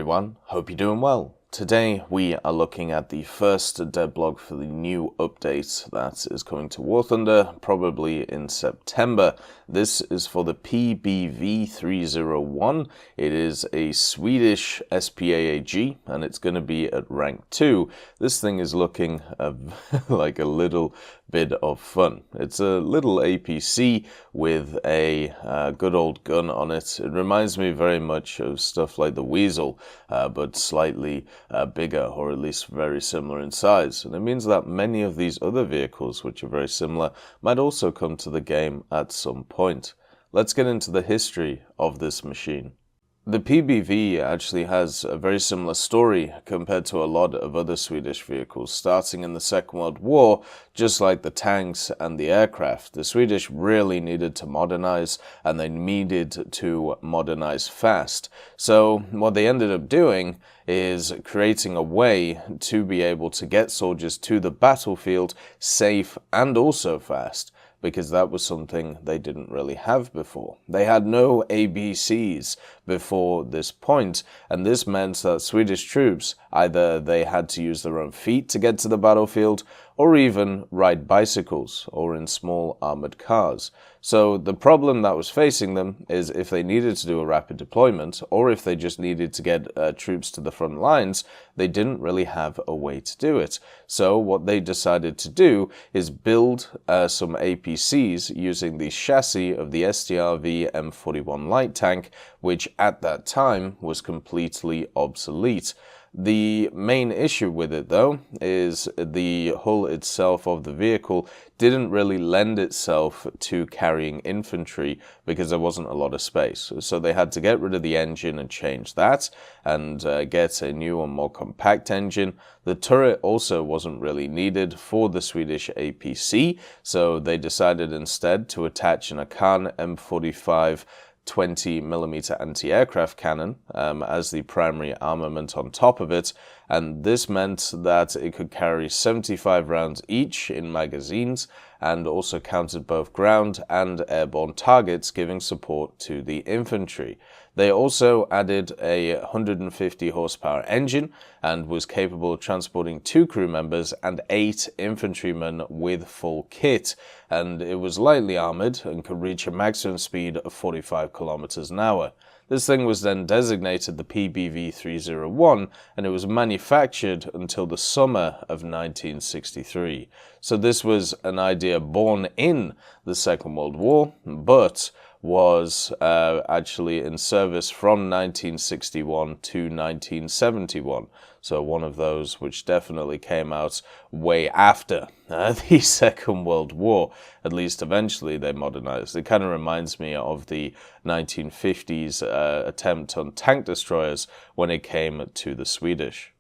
everyone, hope you're doing well. Today we are looking at the first devlog for the new update that is coming to War Thunder, probably in September. This is for the PBV301. It is a Swedish SPAAG and it's going to be at rank 2. This thing is looking like a little bit of fun. It's a little APC with a good old gun on it. It reminds me very much of stuff like the Weasel, but slightly bigger, or at least very similar in size. And it means that many of these other vehicles, which are very similar, might also come to the game at some point. Let's get into the history of this machine. The PBV actually has a very similar story compared to a lot of other Swedish vehicles. Starting in the Second World War, just like the tanks and the aircraft, the Swedish really needed to modernize, and they needed to modernize fast. So what they ended up doing is creating a way to be able to get soldiers to the battlefield safe and also fast, because that was something they didn't really have before. They had no ABCs before this point, and this meant that Swedish troops, either they had to use their own feet to get to the battlefield, or even ride bicycles or in small armored cars. So the problem that was facing them is if they needed to do a rapid deployment, or if they just needed to get troops to the front lines, they didn't really have a way to do it. So what they decided to do is build some APCs using the chassis of the STRV M41 light tank, which at that time was completely obsolete. The main issue with it, though, is the hull itself of the vehicle didn't really lend itself to carrying infantry because there wasn't a lot of space. So they had to get rid of the engine and change that and get a new and more compact engine. The turret also wasn't really needed for the Swedish APC, so they decided instead to attach an Akan M45 20mm anti-aircraft cannon as the primary armament on top of it, and this meant that it could carry 75 rounds each in magazines and also counted both ground and airborne targets, giving support to the infantry. They also added a 150 horsepower engine and was capable of transporting 2 crew members and 8 infantrymen with full kit, and it was lightly armored and could reach a maximum speed of 45 kilometers an hour. This thing was then designated the PBV301, and it was manufactured until the summer of 1963. So this was an idea born in the Second World War, but was actually in service from 1961 to 1971. So one of those which definitely came out way after the Second World War. At least eventually they modernized. It kind of reminds me of the 1950s attempt on tank destroyers when it came to the Swedish.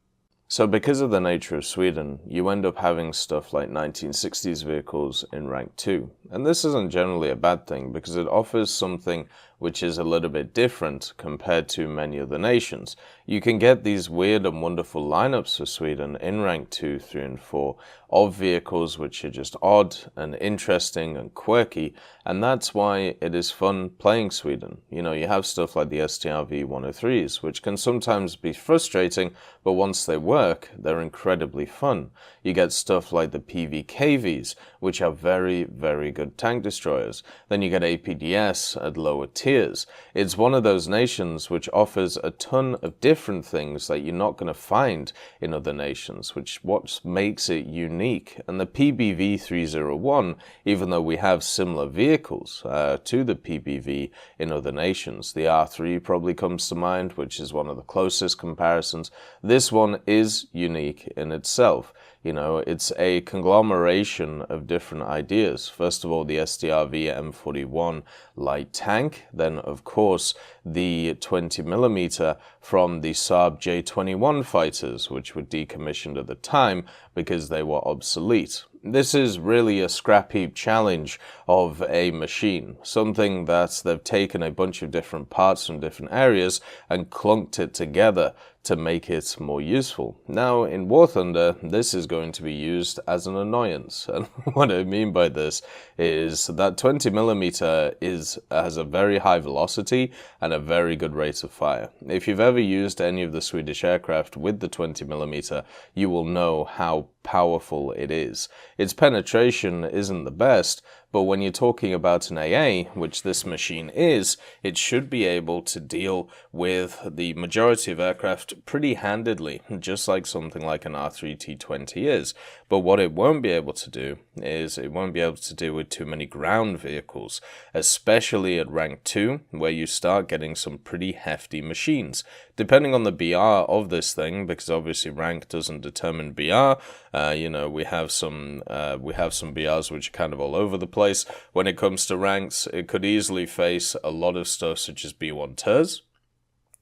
So because of the nature of Sweden, you end up having stuff like 1960s vehicles in rank 2. And this isn't generally a bad thing because it offers something which is a little bit different compared to many other nations. You can get these weird and wonderful lineups for Sweden in rank 2, 3 and 4 of vehicles which are just odd and interesting and quirky, and that's why it is fun playing Sweden. You know, you have stuff like the STRV 103s, which can sometimes be frustrating, but once they work, they're incredibly fun. You get stuff like the PVKVs, which are very, very good tank destroyers. Then you get APDS at lower tiers. It's one of those nations which offers a ton of different things that you're not going to find in other nations, which what makes it unique. And the PBV301, even though we have similar vehicles to the PBV in other nations, the R3 probably comes to mind, which is one of the closest comparisons. This one is unique in itself. You know, it's a conglomeration of different ideas. First of all, the STRV M41 light tank, then of course the 20mm from the Saab J21 fighters, which were decommissioned at the time because they were obsolete. This is really a scrap heap challenge of a machine, something that they've taken a bunch of different parts from different areas and clunked it together to make it more useful. Now, in War Thunder, this is going to be used as an annoyance. And what I mean by this is that 20mm has a very high velocity and a very good rate of fire. If you've ever used any of the Swedish aircraft with the 20mm, you will know how powerful it is. Its penetration isn't the best, but when you're talking about an AA, which this machine is, it should be able to deal with the majority of aircraft pretty handedly, just like something like an R3T20 is. But what it won't be able to do is it won't be able to deal with too many ground vehicles, especially at rank 2, where you start getting some pretty hefty machines. Depending on the BR of this thing, because obviously rank doesn't determine BR, we have some BRs which are kind of all over the place. When it comes to ranks, it could easily face a lot of stuff such as B1 TERS.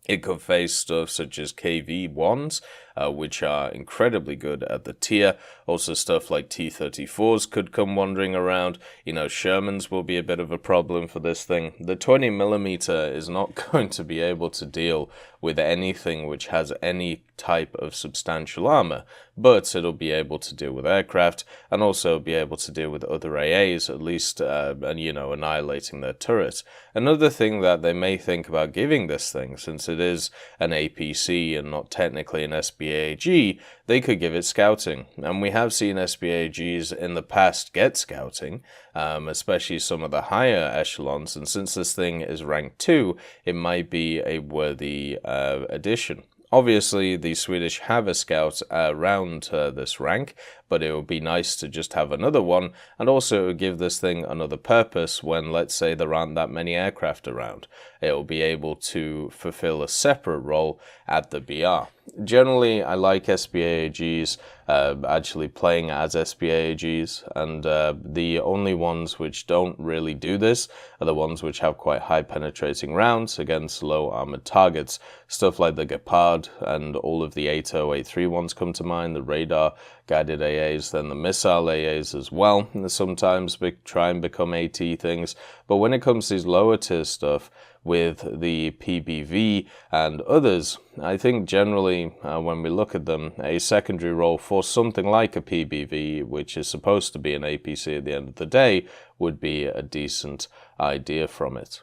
It could face stuff such as KV-1s, which are incredibly good at the tier. Also stuff like T-34s could come wandering around. Shermans will be a bit of a problem for this thing. The 20mm is not going to be able to deal with anything which has any type of substantial armor, but it'll be able to deal with aircraft and also be able to deal with other AAs, at least, annihilating their turret. Another thing that they may think about giving this thing, since it is an APC and not technically an SBAG, they could give it scouting. And we have seen SBAGs in the past get scouting, especially some of the higher echelons, and since this thing is rank 2, it might be a worthy addition. Obviously, the Swedish have a scout around this rank, but it would be nice to just have another one, and also it would give this thing another purpose when, let's say, there aren't that many aircraft around. It will be able to fulfill a separate role at the BR. Generally, I like SBAGs, actually playing as SBAGs, and the only ones which don't really do this are the ones which have quite high penetrating rounds against low armored targets. Stuff like the Gepard and all of the 8083 ones come to mind, the radar guided AAs, then the missile AAs as well. And sometimes try and become AT things, but when it comes to these lower tier stuff, with the PBV and others, I think generally when we look at them, a secondary role for something like a PBV, which is supposed to be an APC at the end of the day, would be a decent idea from it.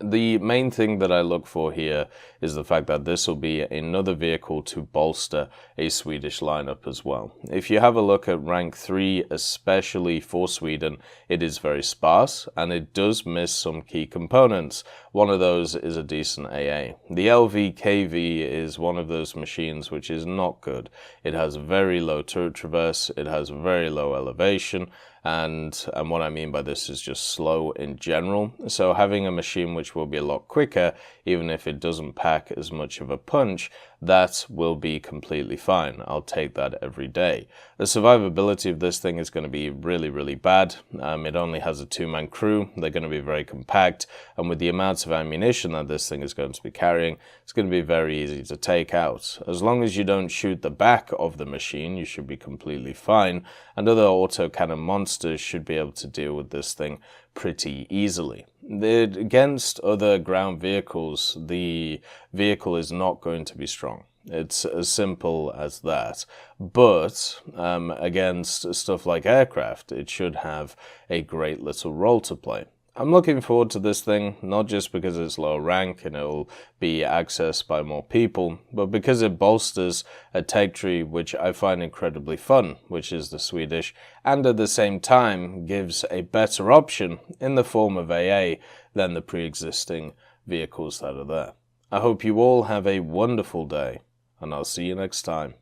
The main thing that I look for here is the fact that this will be another vehicle to bolster a Swedish lineup as well. If you have a look at rank 3, especially for Sweden, it is very sparse and it does miss some key components. One of those is a decent AA. The LV-KV is one of those machines which is not good. It has very low turret traverse, it has very low elevation, and what I mean by this is just slow in general. So having a machine which will be a lot quicker, even if it doesn't pack as much of a punch, that will be completely fine. I'll take that every day. The survivability of this thing is going to be really, really bad. It only has a 2-man crew. They're going to be very compact, and with the amounts of ammunition that this thing is going to be carrying, it's going to be very easy to take out. As long as you don't shoot the back of the machine, you should be completely fine, and other autocannon monsters should be able to deal with this thing pretty easily. Against other ground vehicles, the vehicle is not going to be strong. It's as simple as that. But against stuff like aircraft, it should have a great little role to play. I'm looking forward to this thing, not just because it's low rank and it'll be accessed by more people, but because it bolsters a tech tree which I find incredibly fun, which is the Swedish, and at the same time gives a better option in the form of AA than the pre-existing vehicles that are there. I hope you all have a wonderful day, and I'll see you next time.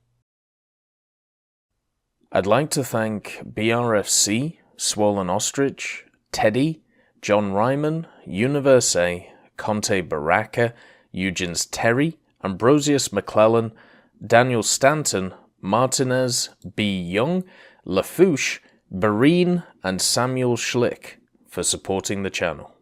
I'd like to thank BRFC, Swollen Ostrich, Teddy, John Ryman, Universe A, Conte Baraka, Eugens Terry, Ambrosius McClellan, Daniel Stanton, Martinez, B. Young, Lafouche, Barine, and Samuel Schlick for supporting the channel.